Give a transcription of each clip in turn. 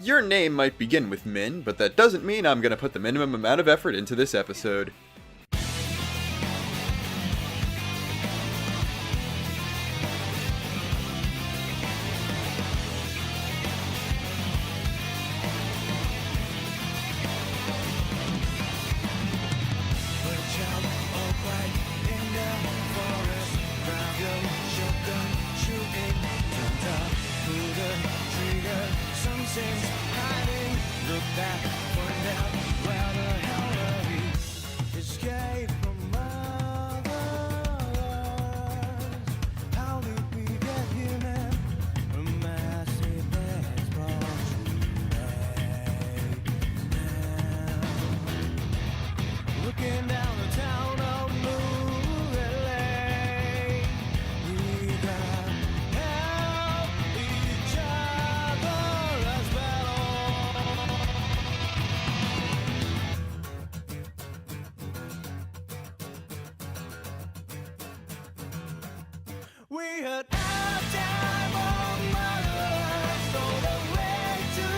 Your name might begin with Min, but that doesn't mean I'm going to put the minimum amount of effort into this episode. We had our time on Motherland, so the way to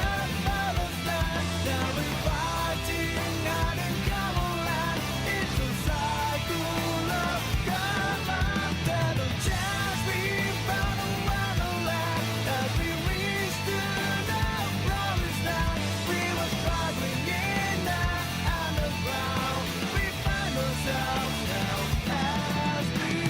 our father's land. Now we're fighting out in Camelot. It's a cycle of combat and a chance we found a wonderland. As we reached to the promised land, we were struggling in the underground. We find ourselves now as we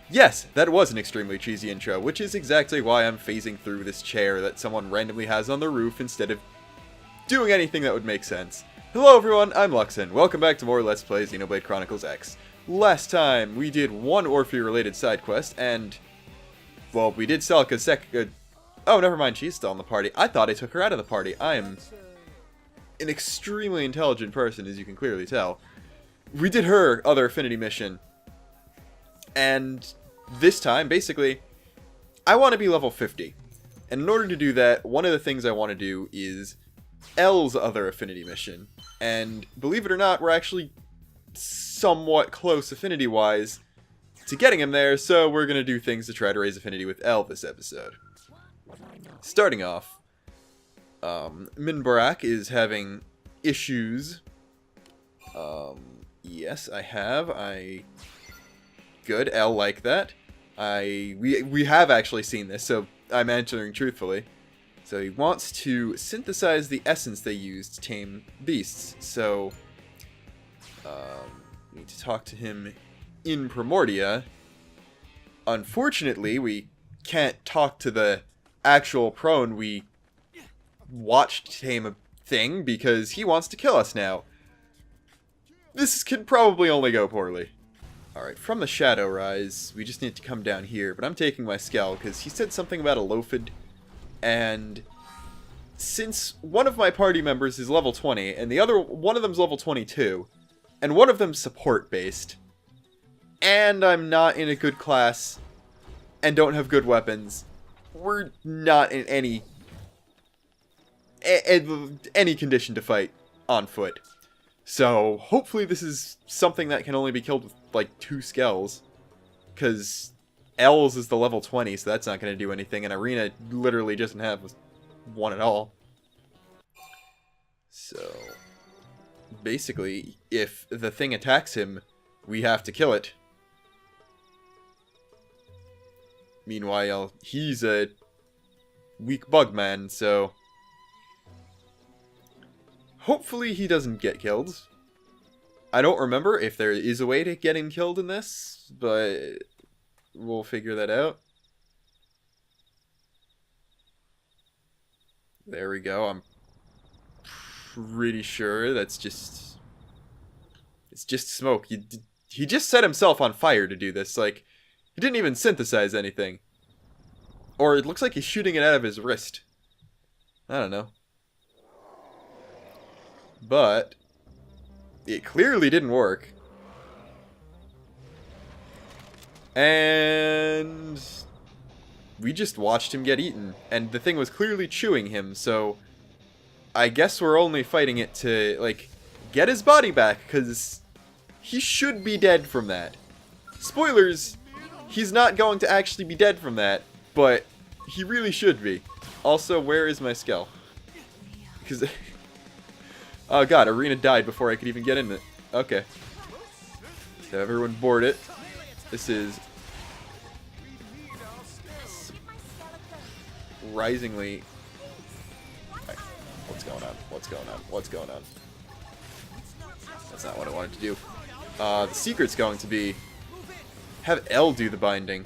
Yes, that was an extremely cheesy intro, which is exactly why I'm phasing through this chair that someone randomly has on the roof instead of doing anything that would make sense. Hello everyone, I'm Luxin. Welcome back to more Let's Play Xenoblade Chronicles X. Last time, we did one Orphe-related side quest, and... well, we did Celica's oh, never mind, she's still in the party. I thought I took her out of the party. I am an extremely intelligent person, as you can clearly tell. We did her other affinity mission. And this time, basically, I want to be level 50. And in order to do that, one of the things I want to do is L's other affinity mission. And believe it or not, we're actually somewhat close affinity-wise to getting him there, so we're going to do things to try to raise affinity with L this episode. Starting off, Minbarak is having issues. Yes, I have. Good, L like that. We have actually seen this, so I'm answering truthfully. So he wants to synthesize the essence they use to tame beasts. So we need to talk to him in Primordia. Unfortunately, we can't talk to the actual prone we watched tame a thing because he wants to kill us now. This could probably only go poorly. Alright, from the Shadow Rise, we just need to come down here, but I'm taking my Scowl because he said something about a Lophid, and since one of my party members is level 20, and the other one of them's level 22, and one of them's support-based, and I'm not in a good class, and don't have good weapons, we're not in any condition to fight on foot. So, hopefully this is something that can only be killed with, like, 2 Skells. Because L's is the level 20, so that's not going to do anything, and Arena literally doesn't have 1 at all. So, basically, if the thing attacks him, we have to kill it. Meanwhile, he's a weak bug man, so... hopefully he doesn't get killed. I don't remember if there is a way to get him killed in this, but we'll figure that out. There we go. I'm pretty sure that's just... it's just smoke. He just set himself on fire to do this. Like, he didn't even synthesize anything. Or it looks like he's shooting it out of his wrist. I don't know. But it clearly didn't work. And we just watched him get eaten, and the thing was clearly chewing him, so I guess we're only fighting it to, like, get his body back, because he should be dead from that. Spoilers, he's not going to actually be dead from that, but he really should be. Also, where is my skull? Because, oh god, Arena died before I could even get in it. Okay. So everyone board it. This is surprisingly... Right. What's going on? What's going on? What's going on? That's not what I wanted to do. The secret's going to be have L do the binding.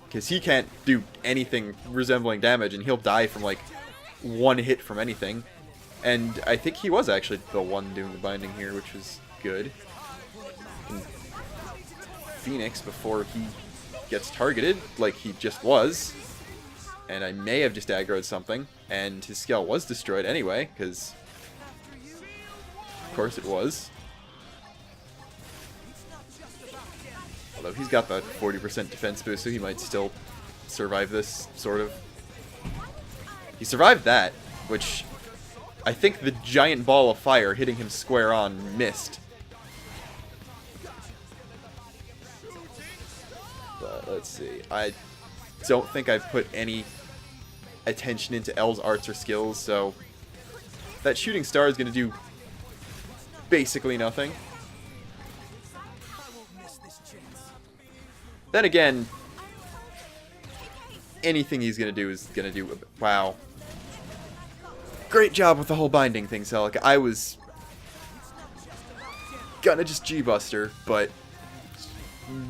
Because he can't do anything resembling damage, and he'll die from, like, one hit from anything. And I think he was actually the one doing the binding here, which was good. And Phoenix before he gets targeted, like he just was. And I may have just aggroed something, and his skull was destroyed anyway, because of course it was. Although he's got the 40% defense boost, so he might still survive this, sort of. He survived that, which I think the giant ball of fire hitting him square on missed. But let's see. I don't think I've put any attention into L's arts or skills, so that shooting star is going to do basically nothing. Then again, anything he's going to do is going to do... Wow. Great job with the whole binding thing, Celica. I was gonna just G-Buster, but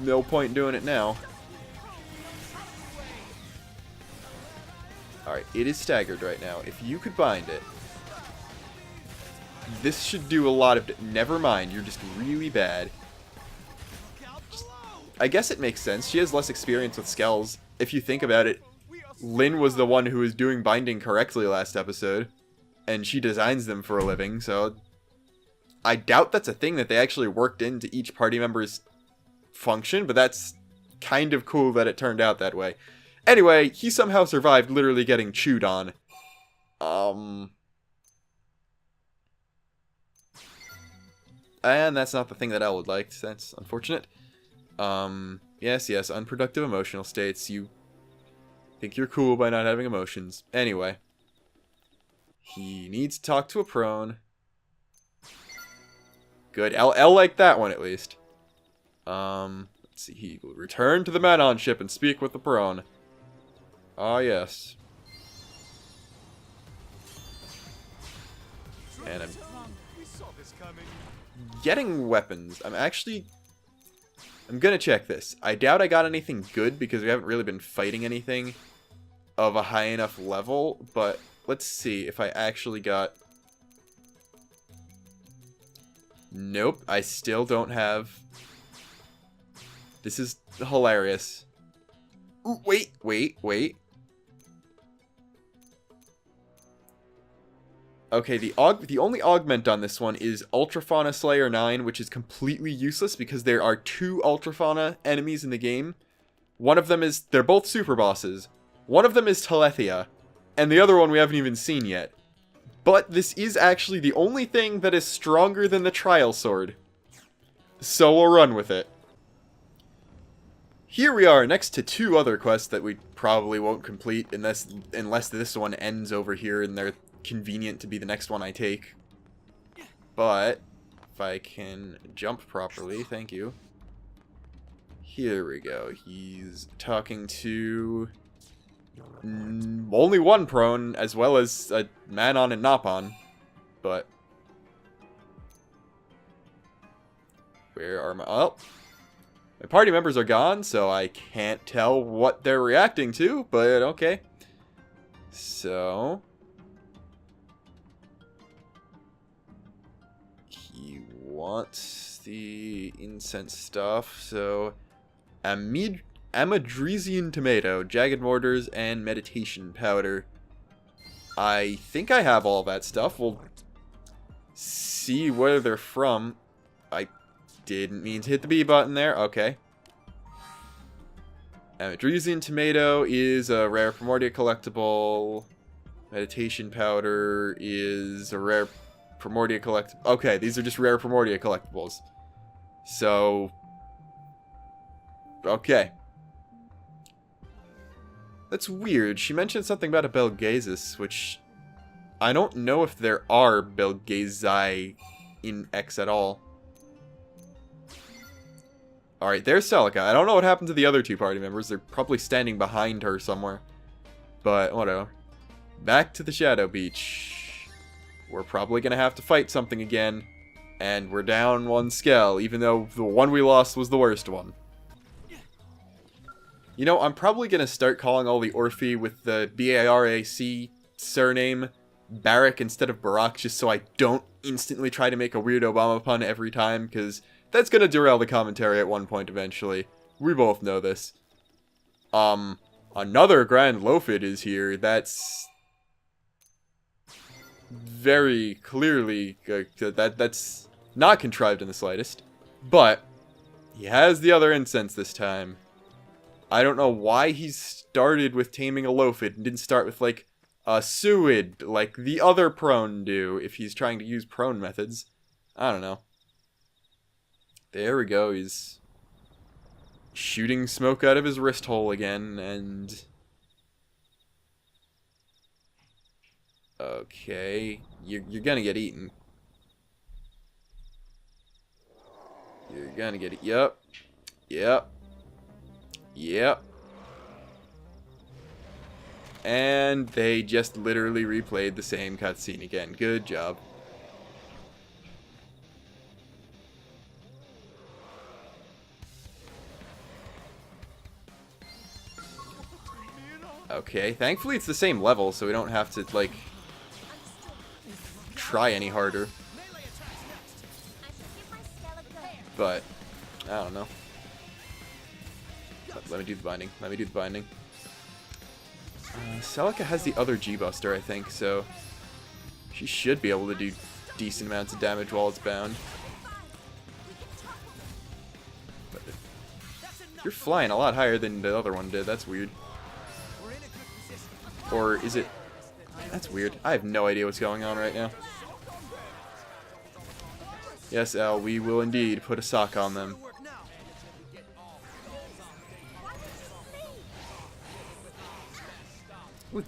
no point in doing it now. Alright, it is staggered right now. If you could bind it, this should do a lot of... Never mind, you're just really bad. I guess it makes sense. She has less experience with skells. If you think about it, Lynn was the one who was doing binding correctly last episode, and she designs them for a living, so I doubt that's a thing that they actually worked into each party member's function, but that's kind of cool that it turned out that way. Anyway, he somehow survived literally getting chewed on. And that's not the thing that Elle would like. That's unfortunate. Yes, unproductive emotional states. You think you're cool by not having emotions. Anyway. He needs to talk to a prone. Good. Elle liked that one, at least. Let's see. He will return to the Manon ship and speak with the prone. Ah, yes. And I'm getting weapons. I'm gonna check this. I doubt I got anything good because we haven't really been fighting anything of a high enough level, but let's see if I actually got... Nope, I still don't have... This is hilarious. Ooh, wait. Okay, the only augment on this one is Ultrafauna Slayer 9, which is completely useless because there are 2 Ultrafauna enemies in the game. One of them is... They're both super bosses. One of them is Telethia, and the other one we haven't even seen yet. But this is actually the only thing that is stronger than the Trial Sword. So we'll run with it. Here we are next to 2 other quests that we probably won't complete unless this one ends over here and they're convenient to be the next one I take. But if I can jump properly, thank you. Here we go. He's talking to only one prone as well as a Manon and Nopon, but where are my... Oh, my party members are gone, so I can't tell what they're reacting to, but okay. So he wants the incense stuff, so Amadresian tomato, jagged mortars, and meditation powder. I think I have all that stuff. We'll see where they're from. I didn't mean to hit the B button there. Okay. Amadresian tomato is a rare Primordia collectible. Meditation powder is a rare Primordia collectible. Okay, these are just rare Primordia collectibles. So, okay. That's weird. She mentioned something about a Belgazis, which I don't know if there are Belgazi in X at all. Alright, there's Celica. I don't know what happened to the other two party members. They're probably standing behind her somewhere. But, whatever. Back to the Shadow Beach. We're probably gonna have to fight something again. And we're down one scale, even though the one we lost was the worst one. You know, I'm probably gonna start calling all the Orphe with the B-A-R-A-C surname Barak instead of Barak, just so I don't instantly try to make a weird Obama pun every time, because that's gonna derail the commentary at one point eventually. We both know this. Another Grand Lophid is here. That's very clearly that's not contrived in the slightest. But he has the other incense this time. I don't know why he started with taming a Lophid and didn't start with, like, a Suid, like the other prone do, if he's trying to use prone methods. I don't know. There we go, he's shooting smoke out of his wrist hole again, and... Okay, you're gonna get eaten. You're gonna get it. Yep. Yep. Yep. And they just literally replayed the same cutscene again. Good job. Okay, thankfully it's the same level, so we don't have to, like, try any harder. But, I don't know. Let me do the binding. Let me do the binding. Celica has the other G-Buster, I think, so she should be able to do decent amounts of damage while it's bound. But you're flying a lot higher than the other one did. That's weird. Or is it... That's weird. I have no idea what's going on right now. Yes, Al, we will indeed put a sock on them. Ooh,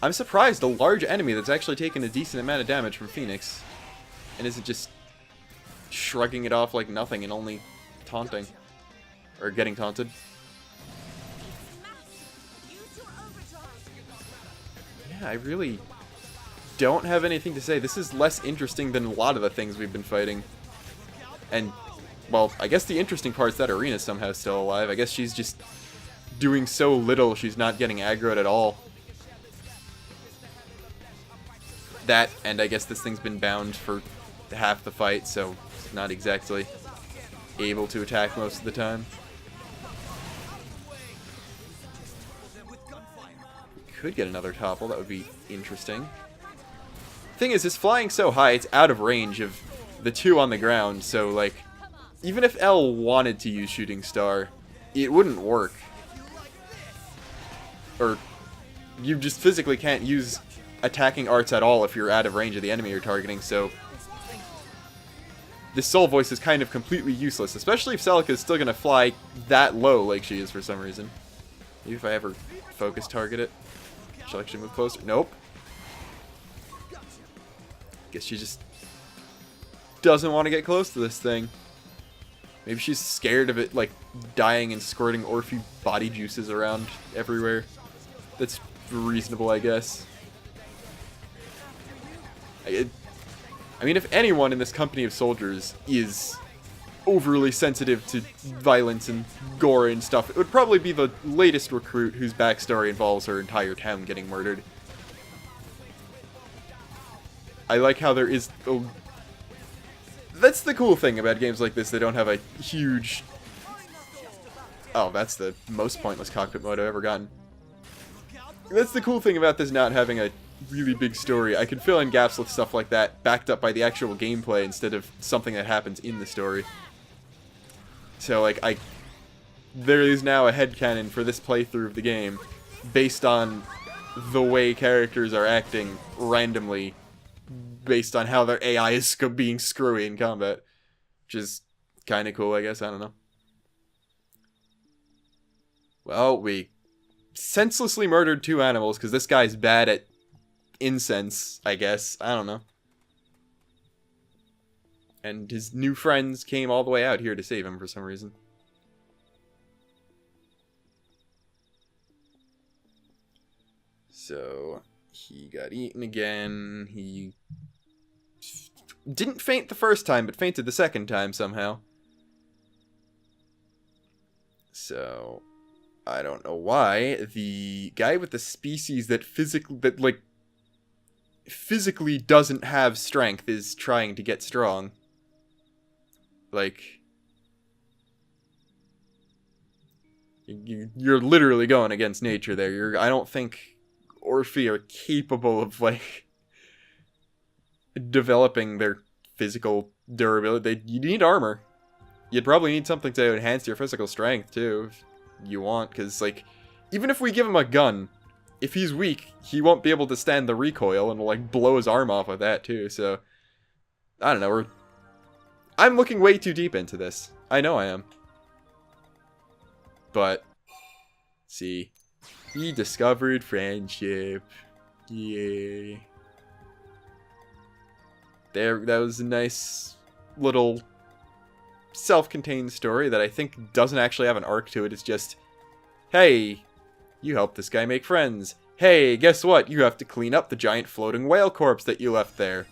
I'm surprised a large enemy that's actually taken a decent amount of damage from Phoenix and isn't just shrugging it off like nothing and only taunting. Or getting taunted. Yeah, I really don't have anything to say. This is less interesting than a lot of the things we've been fighting. And, well, I guess the interesting part is that Arena's somehow still alive. I guess she's just doing so little she's not getting aggroed at all. That, and I guess this thing's been bound for half the fight, so it's not exactly able to attack most of the time. We could get another topple, that would be interesting. Thing is, it's flying so high, it's out of range of the two on the ground, so, like, even if L wanted to use Shooting Star, it wouldn't work. Or, you just physically can't use attacking arts at all if you're out of range of the enemy you're targeting, so this Soul Voice is kind of completely useless, especially if Celica is still going to fly that low like she is for some reason. Maybe if I ever focus target it. She'll actually move closer. Nope. Guess she just doesn't want to get close to this thing. Maybe she's scared of it, like, dying and squirting Orphe body juices around everywhere. That's reasonable, I guess. I mean, if anyone in this company of soldiers is overly sensitive to violence and gore and stuff, it would probably be the latest recruit whose backstory involves her entire town getting murdered. I like how there is... That's the cool thing about games like this. They don't have a huge... Oh, that's the most pointless cockpit mode I've ever gotten. That's the cool thing about this not having a really big story. I can fill in gaps with stuff like that, backed up by the actual gameplay instead of something that happens in the story. So, like, there is now a headcanon for this playthrough of the game based on the way characters are acting randomly based on how their AI is being screwy in combat. Which is kind of cool, I guess. I don't know. Well, we senselessly murdered 2 animals because this guy's bad at incense, I guess. I don't know. And his new friends came all the way out here to save him for some reason. So, he got eaten again. He didn't faint the first time, but fainted the second time somehow. So, I don't know why the guy with the species that physically doesn't have strength is trying to get strong. Like, you're literally going against nature there. I don't think Orphe are capable of, like, developing their physical durability. You need armor. You'd probably need something to enhance your physical strength, too, if you want, because, like, even if we give him a gun, if he's weak, he won't be able to stand the recoil, and will, like, blow his arm off with that, too, so, I don't know, I'm looking way too deep into this. I know I am. But, see, he discovered friendship. Yay. There, that was a nice little self-contained story that I think doesn't actually have an arc to it. It's just, hey, you helped this guy make friends. Hey, guess what? You have to clean up the giant floating whale corpse that you left there.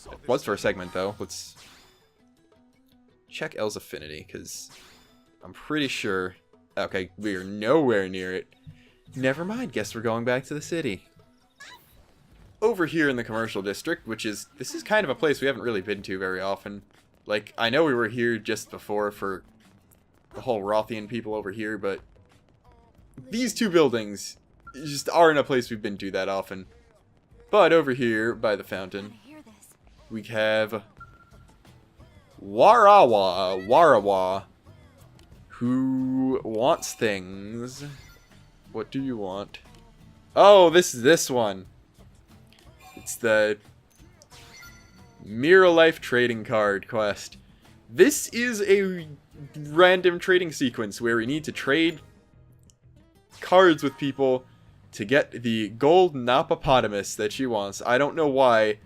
It was for a segment, though. Let's check L's affinity, because I'm pretty sure... Okay, we are nowhere near it. Never mind, guess we're going back to the city. Over here in the commercial district, which is... This is kind of a place we haven't really been to very often. Like, I know we were here just before for the whole Rothian people over here, but... These 2 buildings just aren't a place we've been to that often. But over here, by the fountain, we have Warawa, who wants things. What do you want? Oh, this one. It's the Mirror Life trading card quest. This is a random trading sequence where we need to trade cards with people to get the gold Napopotamus that she wants. I don't know why.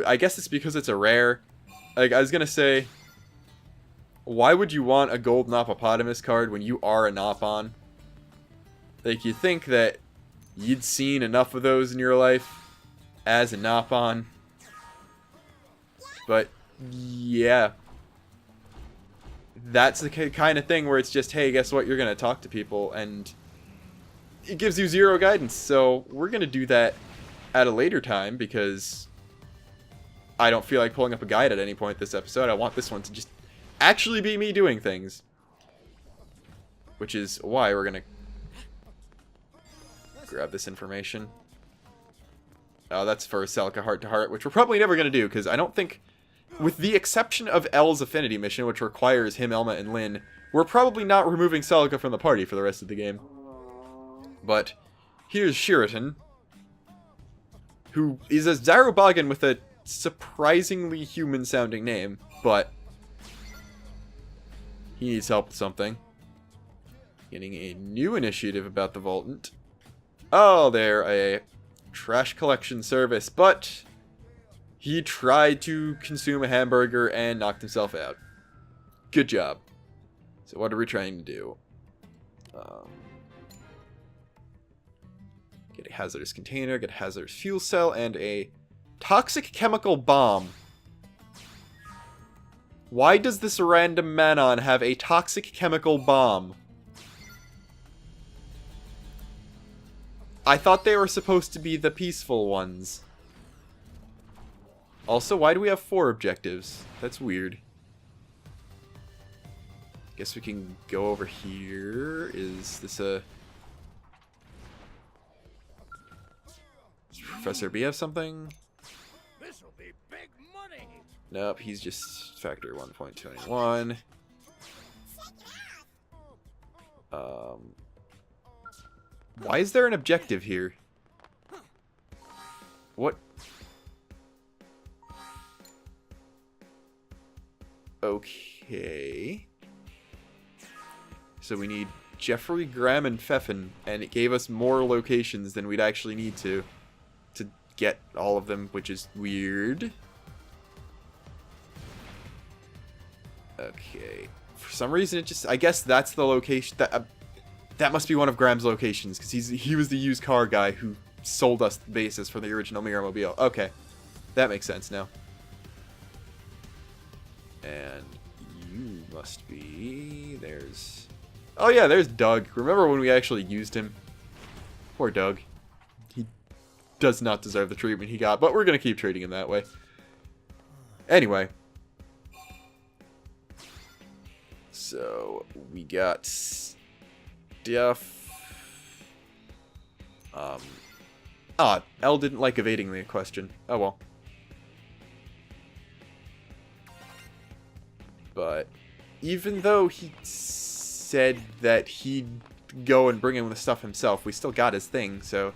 I guess it's because it's a rare. Like, I was gonna say, why would you want a gold Napopotamus card when you are a Nopon? Like, you'd think that you'd seen enough of those in your life as a Nopon. But, yeah. That's the kind of thing where it's just, hey, guess what? You're gonna talk to people, and it gives you 0 guidance. So, we're gonna do that at a later time, because I don't feel like pulling up a guide at any point this episode. I want this one to just actually be me doing things. Which is why we're gonna grab this information. Oh, that's for Celica heart-to-heart, which we're probably never gonna do, because I don't think, with the exception of L's affinity mission, which requires him, Elma, and Lyn, we're probably not removing Celica from the party for the rest of the game. But here's Shiraton, who is a Zarubagan with a surprisingly human-sounding name, but he needs help with something. Getting a new initiative about the Voltant. Oh, they're a trash collection service, but he tried to consume a hamburger and knocked himself out. Good job. So what are we trying to do? Get a hazardous container, get a hazardous fuel cell, and a toxic chemical bomb. Why does this random Manon have a toxic chemical bomb? I thought they were supposed to be the peaceful ones. Also, why do we have 4 objectives? That's weird. Guess we can go over here. Is this a... Does Professor B have something? This'll be big money. Nope, he's just factor 1.21. Why is there an objective here? What? Okay. So we need Jeffrey, Graham, and Pfeffin, and it gave us more locations than we'd actually need to get all of them, which is weird. Okay. For some reason, it just... I guess that's the location... That must be one of Graham's locations, because he was the used car guy who sold us the basis for the original Mirrormobile. Okay. That makes sense now. And you must be... There's... Oh yeah, there's Doug. Remember when we actually used him? Poor Doug. He does not deserve the treatment he got, but we're going to keep treating him that way. Anyway. So, we got stuff. Elle didn't like evading the question. Oh well. But even though he said that he'd go and bring in the stuff himself, we still got his thing, so...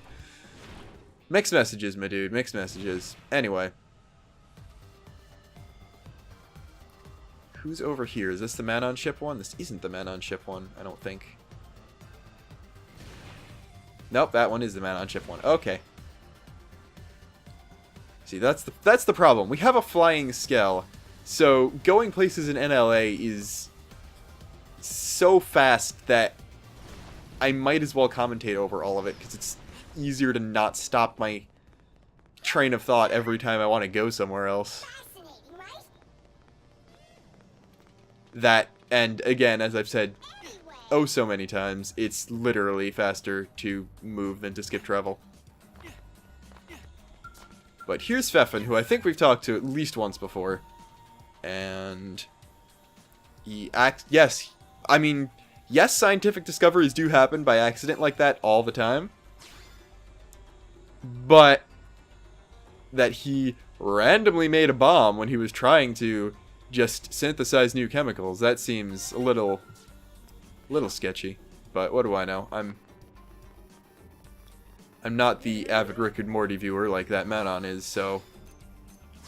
Mixed messages, my dude. Mixed messages. Anyway. Who's over here? Is this the man on ship one? This isn't the man on ship one, I don't think. Nope, that one is the man on ship one. Okay. See, that's the problem. We have a flying Skell, so going places in NLA is so fast that I might as well commentate over all of it, because it's easier to not stop my train of thought every time I want to go somewhere else. That, and again, as I've said oh so many times, it's literally faster to move than to skip travel. But here's Pfeffin, who I think we've talked to at least once before. And he yes, I mean, yes, scientific discoveries do happen by accident like that all the time. But that he randomly made a bomb when he was trying to just synthesize new chemicals, that seems a little sketchy. But what do I know? I'm not the avid Rick and Morty viewer like that Manon is, so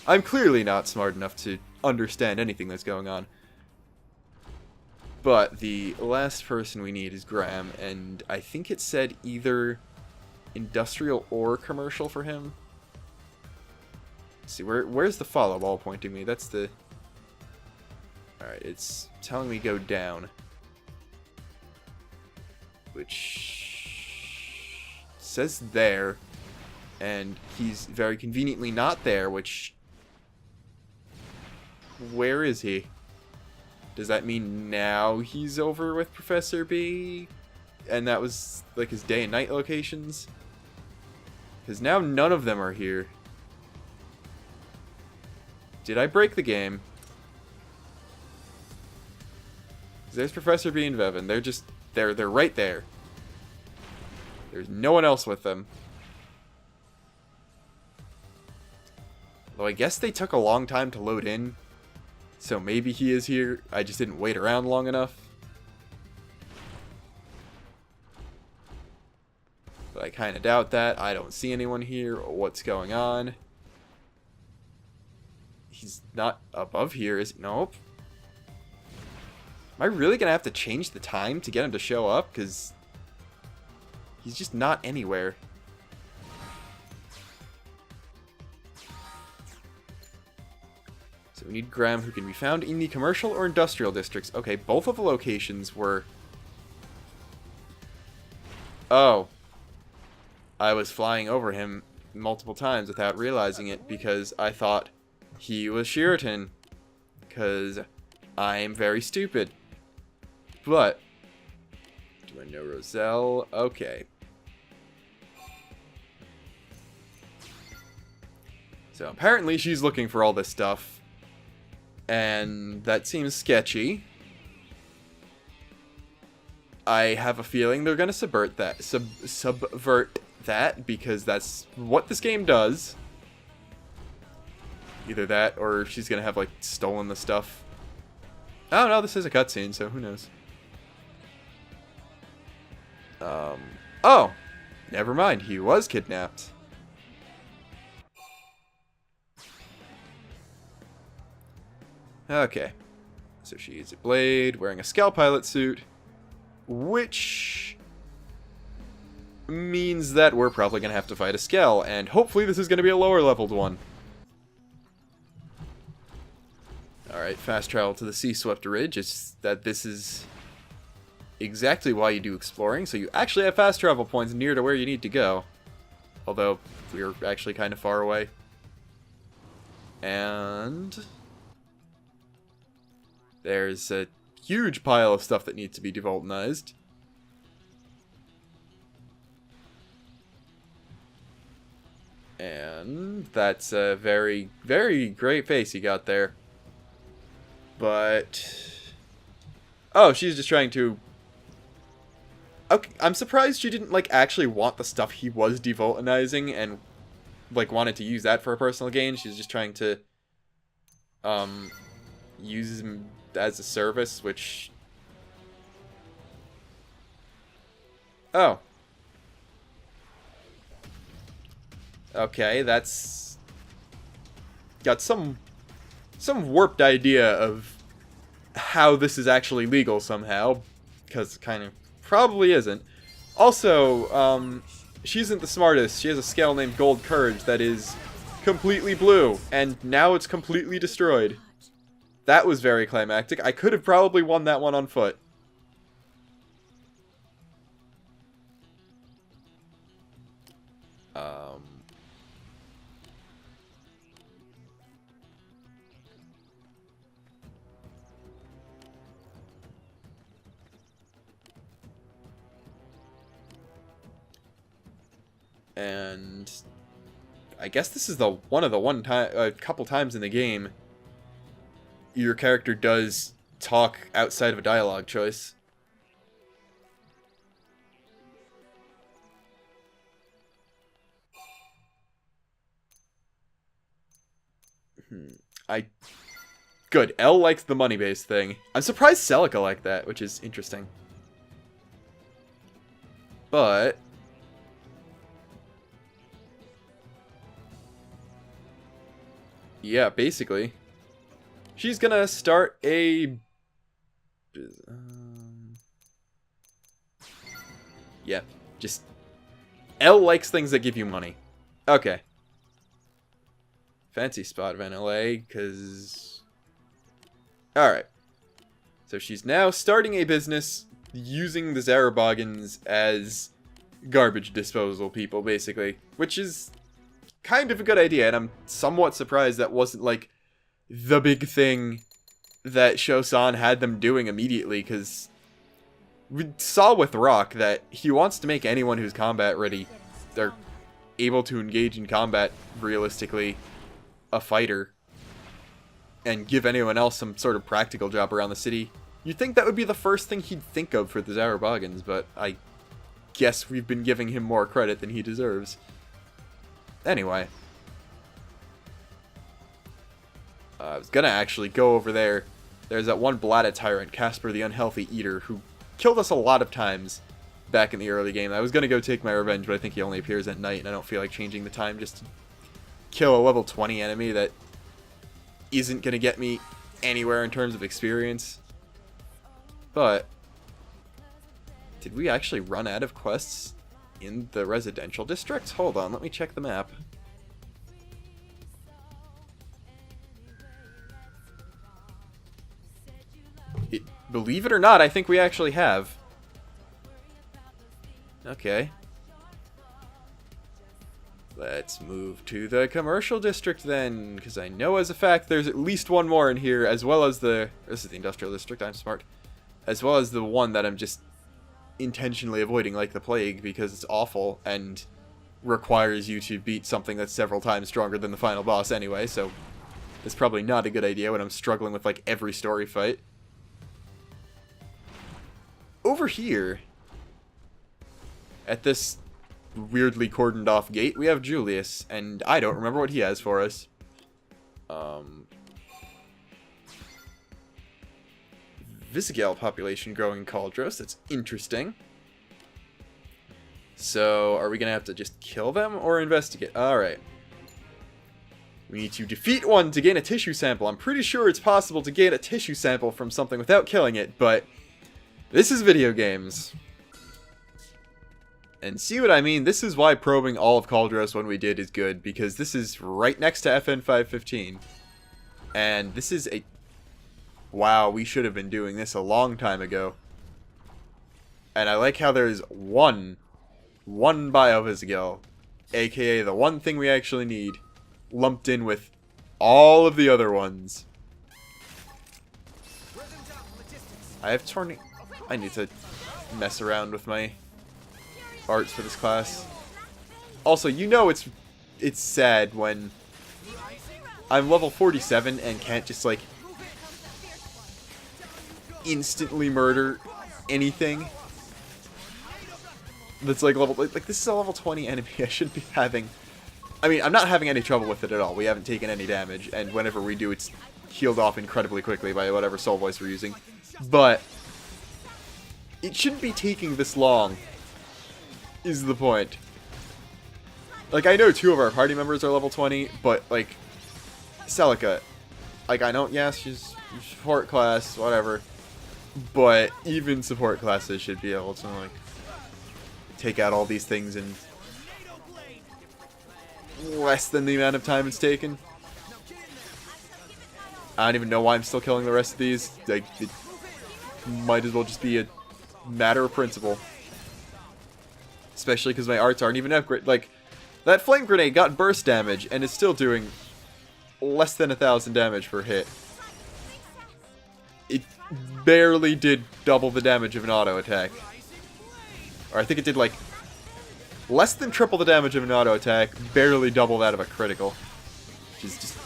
I'm clearly not smart enough to understand anything that's going on. But the last person we need is Graham, and I think it said either industrial or commercial for him. Let's see, where's the follow ball pointing me? That's the... Alright, it's telling me go down. Which says there, and he's very conveniently not there, which... Where is he? Does that mean now he's over with Professor B? And that was like his day and night locations? Because now none of them are here. Did I break the game? There's Professor B and Vevin. They're just... They're right there. There's no one else with them. Though I guess they took a long time to load in. So maybe he is here. I just didn't wait around long enough. But I kind of doubt that. I don't see anyone here. What's going on? He's not above here, is he? Nope. Am I really going to have to change the time to get him to show up? Because he's just not anywhere. So we need Graham, who can be found in the commercial or industrial districts. Okay, both of the locations were... Oh. I was flying over him multiple times without realizing it because I thought he was Sheraton. Because I'm very stupid. But, do I know Roselle? Okay. So apparently she's looking for all this stuff. And that seems sketchy. I have a feeling they're gonna subvert that because that's what this game does. Either that or she's gonna have like stolen the stuff. I don't know, this is a cutscene, so who knows. Oh! Never mind, he was kidnapped. Okay. So she's a blade, wearing a Scout pilot suit, which means that we're probably going to have to fight a Skell, and hopefully this is going to be a lower leveled one. Alright, fast travel to the Sea-Swept Ridge. It's that this is exactly why you do exploring, so you actually have fast travel points near to where you need to go. Although, we're actually kind of far away. And there's a huge pile of stuff that needs to be devulcanized. And that's a very, very great face you got there. But oh, she's just trying to... Okay, I'm surprised she didn't, like, actually want the stuff he was devulcanizing and, like, wanted to use that for a personal gain. She's just trying to, use him as a service, which... Oh. Okay, that's... got some warped idea of how this is actually legal somehow, because it kind of probably isn't. Also, she isn't the smartest. She has a scale named Gold Courage that is completely blue, and now it's completely destroyed. That was very climactic. I could have probably won that one on foot. And I guess this is the a couple times in the game your character does talk outside of a dialogue choice. Good. L likes the money-based thing. I'm surprised Celica liked that, which is interesting. But yeah, basically, she's gonna start a... yeah, just... L likes things that give you money. Okay. Fancy spot of NLA, because... Alright. So she's now starting a business using the Zarabogans as garbage disposal people, basically. Which is kind of a good idea, and I'm somewhat surprised that wasn't, like, the big thing that Shosan had them doing immediately, because we saw with Rock that he wants to make anyone who's combat ready, they're able to engage in combat realistically, a fighter, and give anyone else some sort of practical job around the city. You'd think that would be the first thing he'd think of for the Zarabogans, but I guess we've been giving him more credit than he deserves. Anyway. I was gonna actually go over there. There's that one bladed tyrant, Casper the Unhealthy Eater, who killed us a lot of times back in the early game. I was gonna go take my revenge, but I think he only appears at night, and I don't feel like changing the time just to kill a level 20 enemy that isn't gonna get me anywhere in terms of experience. But did we actually run out of quests in the residential district? Hold on, let me check the map. Believe it or not, I think we actually have. Okay. Let's move to the commercial district then, because I know as a fact there's at least one more in here, as well as the... This is the industrial district, I'm smart. As well as the one that I'm just intentionally avoiding like the plague, because it's awful and requires you to beat something that's several times stronger than the final boss anyway, so it's probably not a good idea when I'm struggling with like every story fight. Over here, at this weirdly cordoned off gate, we have Julius, and I don't remember what he has for us. Visigal population growing in Cauldros, that's interesting. So, are we going to have to just kill them or investigate? Alright. We need to defeat one to gain a tissue sample. I'm pretty sure it's possible to gain a tissue sample from something without killing it, but this is video games. And see what I mean? This is why probing all of Cauldros when we did is good, because this is right next to FN 515. And this is a... Wow, we should have been doing this a long time ago. And I like how there's one Biovisigal, aka the one thing we actually need, lumped in with all of the other ones. I have I need to mess around with my arts for this class. Also, you know it's sad when I'm level 47 and can't just like instantly murder anything that's like level like this is a level 20 enemy. I shouldn't be having. I mean, I'm not having any trouble with it at all. We haven't taken any damage, and whenever we do, it's healed off incredibly quickly by whatever soul voice we're using. But it shouldn't be taking this long, is the point. Like, I know 2 of our party members are level 20, but, like, Celica, like, I know, yeah, she's support class, whatever, but even support classes should be able to, like, take out all these things in less than the amount of time it's taken. I don't even know why I'm still killing the rest of these. Like, it might as well just be a matter of principle. Especially because my arts aren't even upgraded. Like, that flame grenade got burst damage and is still doing less than 1,000 damage per hit. It barely did double the damage of an auto attack. Or I think it did like less than triple the damage of an auto attack, barely double that of a critical. Which is just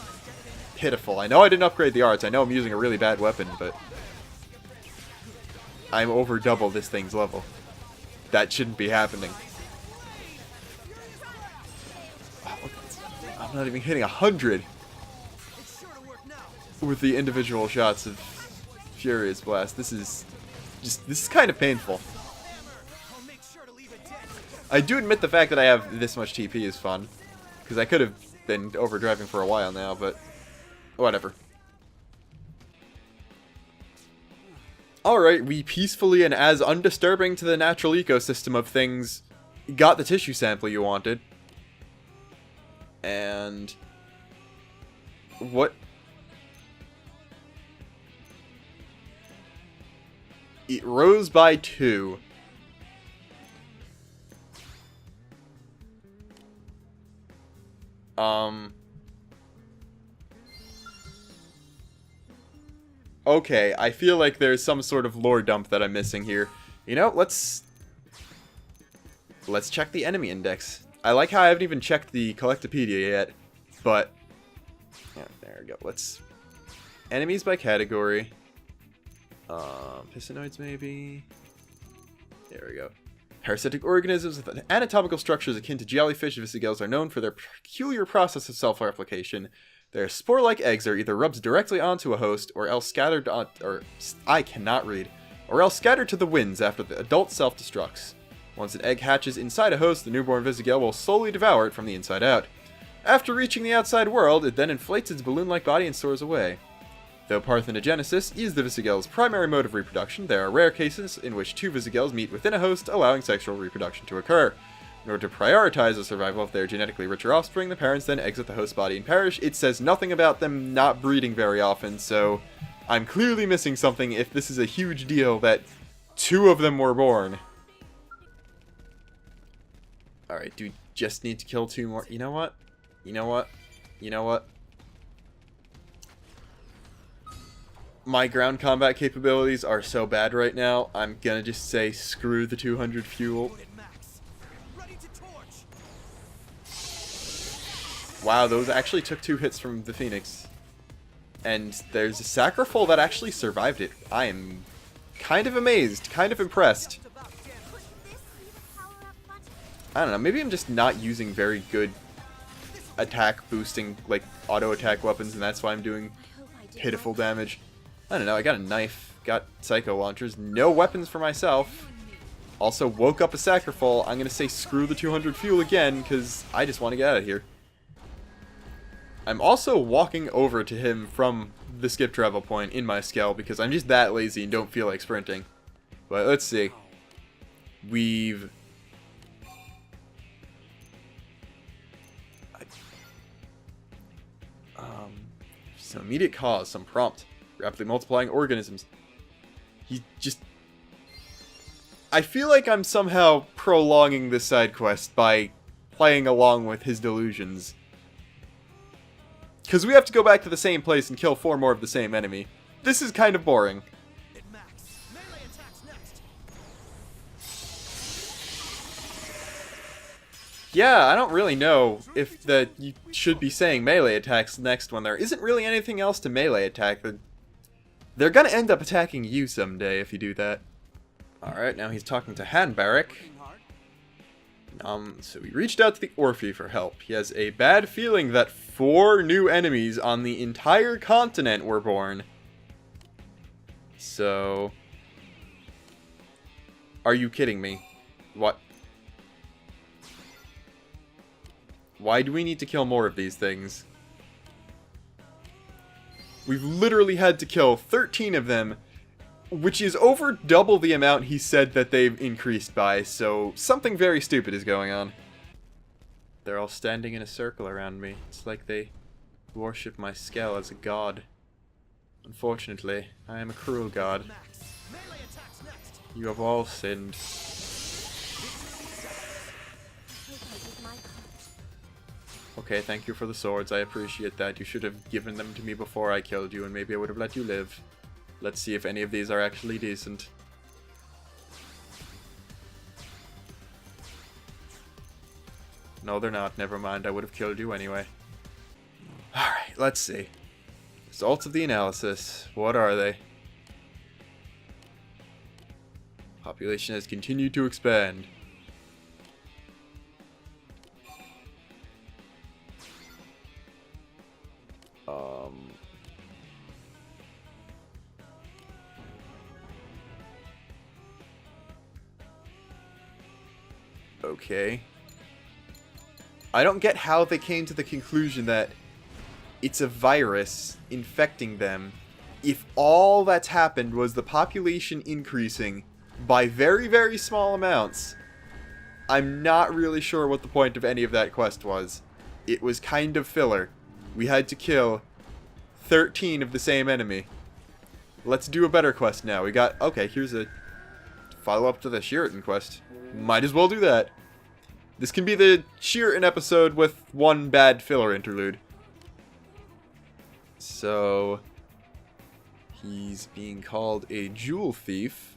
pitiful. I know I didn't upgrade the arts. I know I'm using a really bad weapon, but I'm over double this thing's level. That shouldn't be happening. I'm not even hitting 100 with the individual shots of Furious Blast. This is kind of painful. I do admit the fact that I have this much TP is fun, because I could have been overdriving for a while now, but whatever. Alright, we peacefully and as undisturbing to the natural ecosystem of things got the tissue sample you wanted. And what? It rose by 2. Okay, I feel like there's some sort of lore dump that I'm missing here. You know, let's check the enemy index. I like how I haven't even checked the Collectopedia yet, but yeah, there we go. Let's enemies by category. Pisonoids maybe. There we go. Parasitic organisms with anatomical structures akin to jellyfish visigales are known for their peculiar process of self-replication. Their spore-like eggs are either rubbed directly onto a host, or else scattered on, I cannot read, or else scattered to the winds after the adult self-destructs. Once an egg hatches inside a host, the newborn visigale will slowly devour it from the inside out. After reaching the outside world, it then inflates its balloon-like body and soars away. Though parthenogenesis is the visigale's primary mode of reproduction, there are rare cases in which 2 visigales meet within a host, allowing sexual reproduction to occur. In order to prioritize the survival of their genetically richer offspring, the parents then exit the host body and perish. It says nothing about them not breeding very often, so I'm clearly missing something if this is a huge deal that 2 of them were born. Alright, do we just need to kill 2 more? You know what? You know what? You know what? My ground combat capabilities are so bad right now, I'm gonna just say screw the 200 fuel. Wow, those actually took 2 hits from the Phoenix. And there's a Sacrifol that actually survived it. I am kind of amazed, kind of impressed. I don't know, maybe I'm just not using very good attack boosting, like, auto attack weapons, and that's why I'm doing pitiful damage. I don't know, I got a knife, got psycho launchers, no weapons for myself. Also woke up a Sacrifall. I'm going to say screw the 200 fuel again, because I just want to get out of here. I'm also walking over to him from the skip travel point in my Skell, because I'm just that lazy and don't feel like sprinting. But let's see. We've... some immediate cause, some prompt. Rapidly multiplying organisms. He just... I feel like I'm somehow prolonging this side quest by playing along with his delusions. Because we have to go back to the same place and kill 4 more of the same enemy. This is kind of boring. Yeah, I don't really know if that you should be saying melee attacks next when there isn't really anything else to melee attack. They're gonna end up attacking you someday if you do that. Alright, now he's talking to Hanbarek. So we reached out to the Orphe for help. He has a bad feeling that 4 new enemies on the entire continent were born. So... Are you kidding me? What? Why do we need to kill more of these things? We've literally had to kill 13 of them, which is over double the amount he said that they've increased by, so something very stupid is going on. They're all standing in a circle around me. It's like they worship my Skell as a god. Unfortunately, I am a cruel god. You have all sinned. Okay, thank you for the swords. I appreciate that. You should have given them to me before I killed you, and maybe I would have let you live. Let's see if any of these are actually decent. No, they're not. Never mind. I would have killed you anyway. Alright, let's see. Results of the analysis. What are they? Population has continued to expand. Okay. I don't get how they came to the conclusion that it's a virus infecting them if all that's happened was the population increasing by very, very small amounts. I'm not really sure what the point of any of that quest was. It was kind of filler. We had to kill 13 of the same enemy. Let's do a better quest now. We got... Okay, here's a follow-up to the Sheraton quest. Might as well do that. This can be the Sheraton episode with one bad filler interlude. So... he's being called a jewel thief.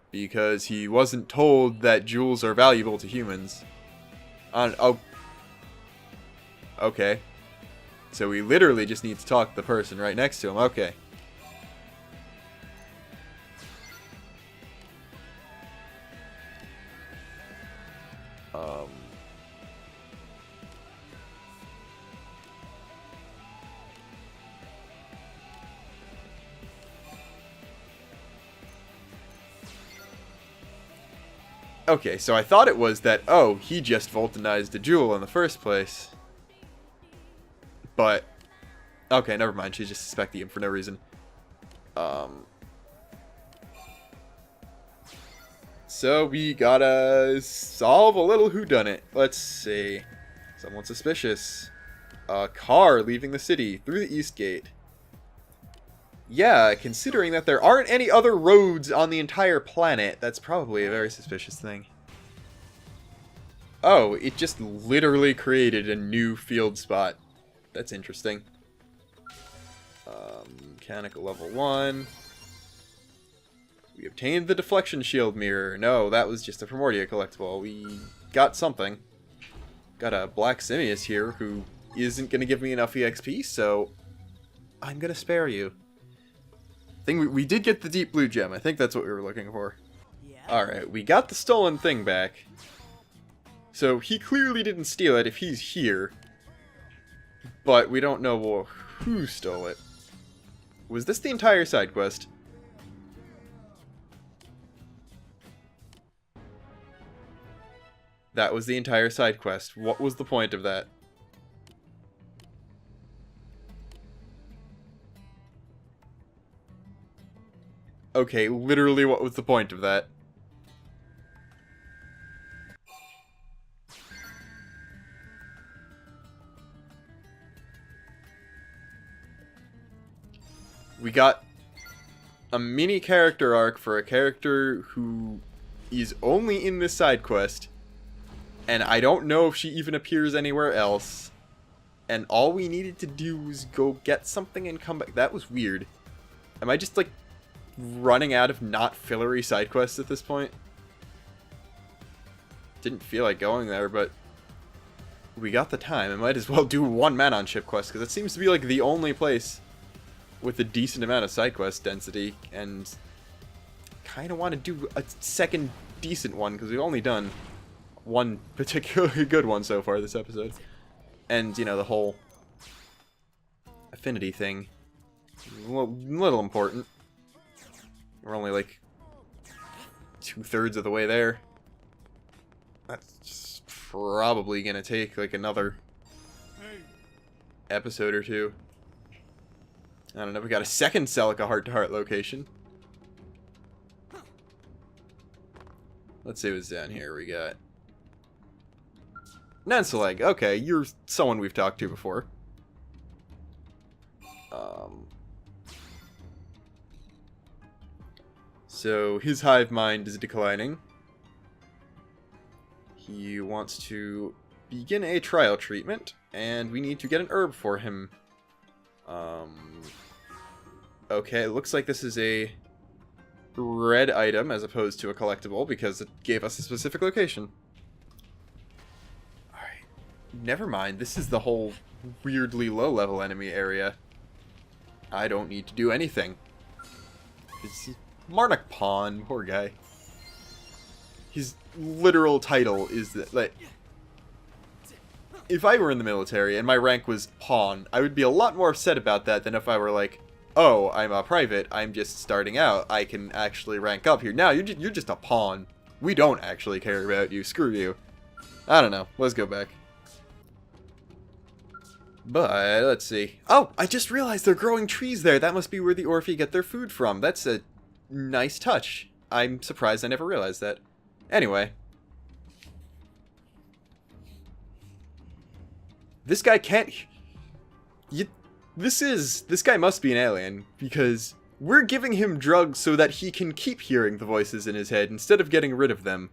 Because he wasn't told that jewels are valuable to humans. Oh. Okay. So we literally just need to talk to the person right next to him. Okay. Okay, so I thought it was that, oh, he just Vulcanized the jewel in the first place. But, okay, never mind. She's just suspecting him for no reason. So we gotta solve a little whodunit. Let's see. Someone suspicious. A car leaving the city through the east gate. Yeah, considering that there aren't any other roads on the entire planet, that's probably a very suspicious thing. Oh, it just literally created a new field spot. That's interesting. Mechanical level 1. We obtained the deflection shield mirror. No, that was just a Primordia collectible. We got something. Got a Black Simius here who isn't going to give me enough EXP, so I'm going to spare you. We did get the deep blue gem. I think that's what we were looking for. Alright, we got the stolen thing back. So he clearly didn't steal it if he's here. But we don't know who stole it. Was this the entire side quest? That was the entire side quest. What was the point of that? Okay, literally what was the point of that? We got a mini character arc for a character who is only in this side quest, and I don't know if she even appears anywhere else, and all we needed to do was go get something and come back. That was weird. Am I just, like, running out of not fillery side quests at this point? Didn't feel like going there, but we got the time. I might as well do one man-on-ship quest, because it seems to be, like, the only place with a decent amount of side quest density, and kind of want to do a second decent one, because we've only done one particularly good one so far this episode. And, you know, the whole affinity thing, little important. We're only, like, 2/3 of the way there. That's probably gonna take, like, another episode or two. I don't know, we got a second Celica heart-to-heart location. Let's see what's down here. We got Nanceleg. Okay, you're someone we've talked to before. So his hive mind is declining. He wants to begin a trial treatment, and we need to get an herb for him. Okay, it looks like this is a red item as opposed to a collectible because it gave us a specific location. Alright, never mind. This is the whole weirdly low-level enemy area. I don't need to do anything. It's Marnik Pawn, poor guy. His literal title is that, like, if I were in the military and my rank was pawn, I would be a lot more upset about that than if I were like, oh, I'm a private, I'm just starting out, I can actually rank up here. Now, you're just a pawn. We don't actually care about you, screw you. I don't know, let's go back. But, let's see. Oh, I just realized they're growing trees there. That must be where the Orphi get their food from. That's a nice touch. I'm surprised I never realized that. Anyway. This guy can't... This guy must be an alien, because we're giving him drugs so that he can keep hearing the voices in his head instead of getting rid of them.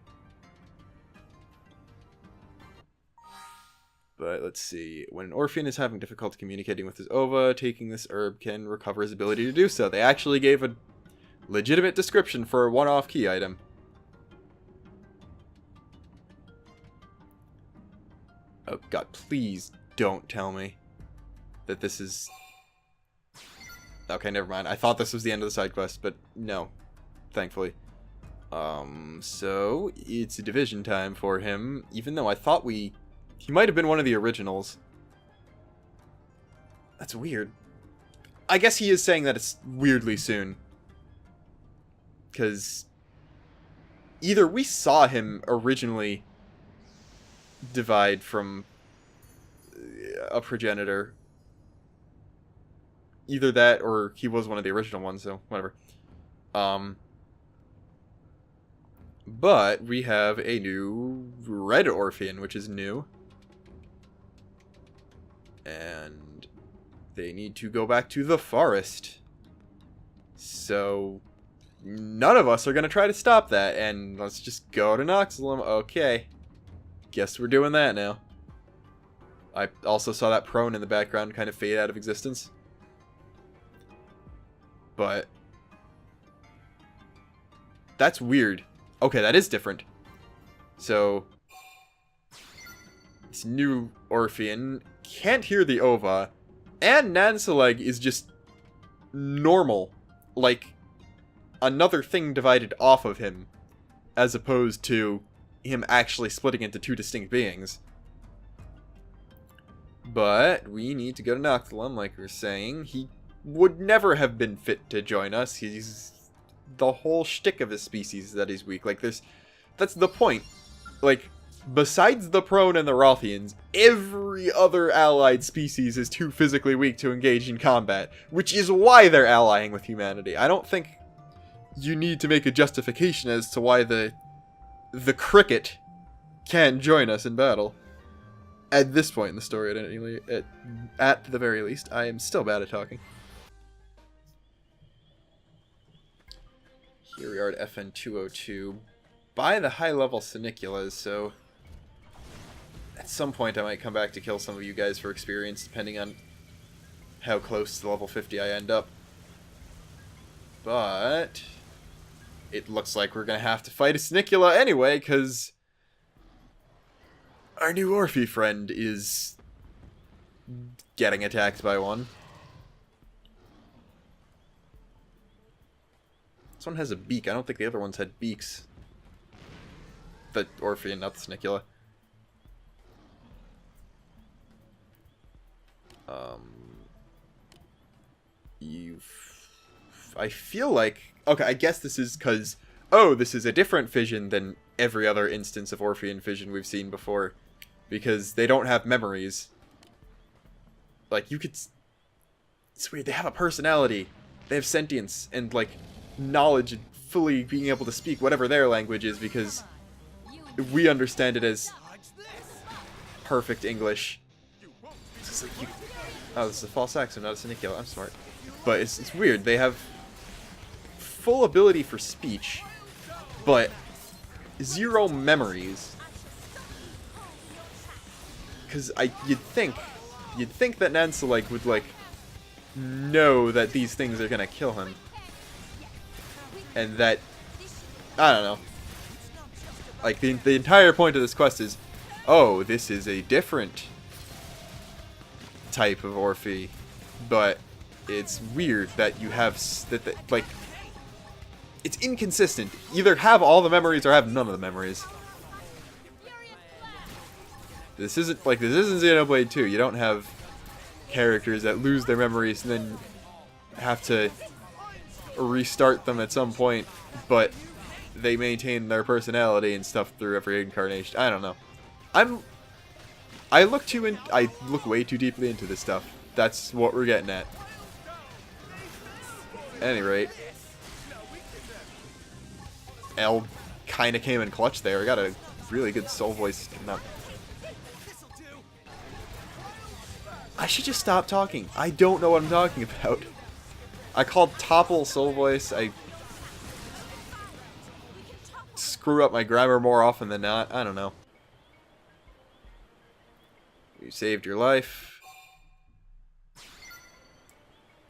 But let's see. When an Orphean is having difficulty communicating with his ova, taking this herb can recover his ability to do so. They actually gave a legitimate description for a one-off key item. Oh god, please don't tell me that this is... Okay, never mind. I thought this was the end of the side quest, but no. Thankfully. So, it's division time for him, even though I thought he might have been one of the originals. That's weird. I guess he is saying that it's weirdly soon. Because either we saw him originally divide from a progenitor. Either that, or he was one of the original ones, so whatever. But we have a new red Orphean, which is new. And they need to go back to the forest. So none of us are going to try to stop that, and let's just go to Noxalum. Okay. Guess we're doing that now. I also saw that prone in the background kind of fade out of existence. But that's weird. Okay, that is different. So this new Orphean can't hear the ova, and Nanceleg is just normal. Like another thing divided off of him, as opposed to him actually splitting into two distinct beings. But we need to go to Noxalum, like we were saying. He would never have been fit to join us. He's the whole shtick of his species that he's weak. Like, that's the point. Like, besides the Prone and the Rothians, every other allied species is too physically weak to engage in combat, which is why they're allying with humanity. I don't think you need to make a justification as to why the cricket can't join us in battle. At this point in the story, at the very least, I am still bad at talking. Here we are at FN 202. By the high-level Seniculas, so at some point I might come back to kill some of you guys for experience, depending on how close to level 50 I end up. But it looks like we're going to have to fight a Senicula anyway, because our new Orphe friend is getting attacked by one. This one has a beak. I don't think the other ones had beaks. The Orphe, not the Senicula. I feel like... Okay, I guess this is because... Oh, this is a different fission than every other instance of Orphean fission we've seen before. Because they don't have memories. Like, you could... It's weird, they have a personality. They have sentience and, like, knowledge and fully being able to speak whatever their language is, because we understand it as perfect English. It's like you... Oh, this is a false accent, not a Senicula. I'm smart. But it's weird. They have full ability for speech, but zero memories. Because you'd think that Nanceleg would, like, know that these things are gonna kill him. And that... I don't know. Like, the entire point of this quest is, oh, this is a different type of Orphe, but it's weird that you have... like, it's inconsistent. Either have all the memories or have none of the memories. This isn't Xenoblade 2. You don't have characters that lose their memories and then have to restart them at some point, but they maintain their personality and stuff through every incarnation. I don't know. I look way too deeply into this stuff. That's what we're getting at. At any rate, L kind of came in clutch there. I got a really good soul voice. I should just stop talking. I don't know what I'm talking about. I called Topple soul voice. I screw up my grammar more often than not. I don't know. You saved your life.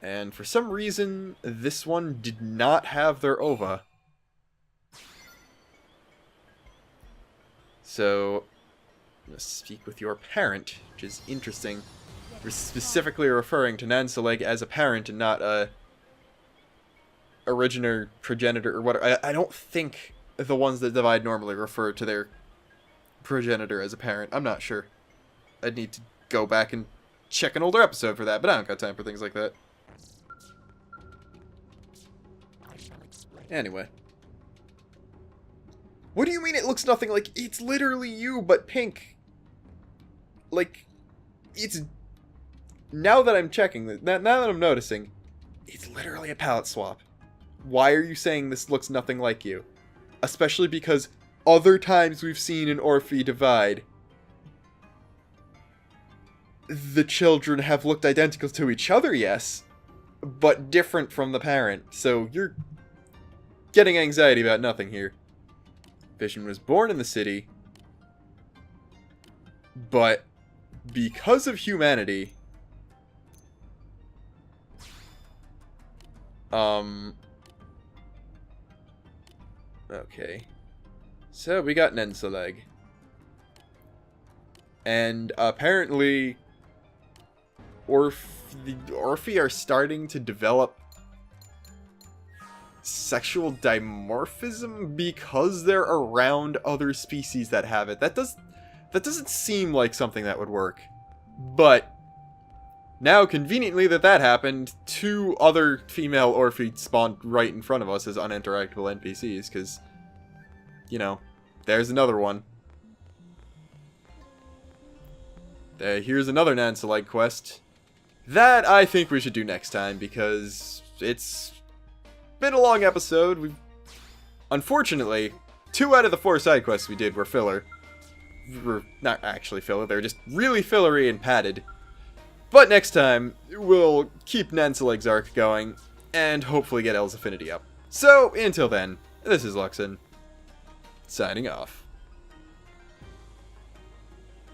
And for some reason, this one did not have their ova. So, I'm going to speak with your parent, which is interesting. We're specifically referring to Nanceleg as a parent and not a originator, progenitor, or whatever. I don't think the ones that divide normally refer to their progenitor as a parent. I'm not sure. I'd need to go back and check an older episode for that, but I don't got time for things like that. Anyway. What do you mean it looks nothing like... It's literally you, but pink. Like, it's... Now that I'm checking, now that I'm noticing, it's literally a palette swap. Why are you saying this looks nothing like you? Especially because other times we've seen an Orphe divide, the children have looked identical to each other, yes, but different from the parent. So you're getting anxiety about nothing here. Vision was born in the city, but because of humanity, okay. So we got Nanceleg. And apparently the Orphe are starting to develop sexual dimorphism because they're around other species that have it. That doesn't seem like something that would work. But now, conveniently that happened, 2 other female Orphe spawned right in front of us as uninteractable NPCs, because, you know, there's another one. here's another Nancelite quest. That I think we should do next time, because it's been a long episode. Unfortunately, 2 out of the 4 side quests we did were filler. Were not actually filler, they were just really fillery and padded. But next time, we'll keep Nancelig's arc going, and hopefully get Elle's affinity up. So, until then, this is Luxin, signing off.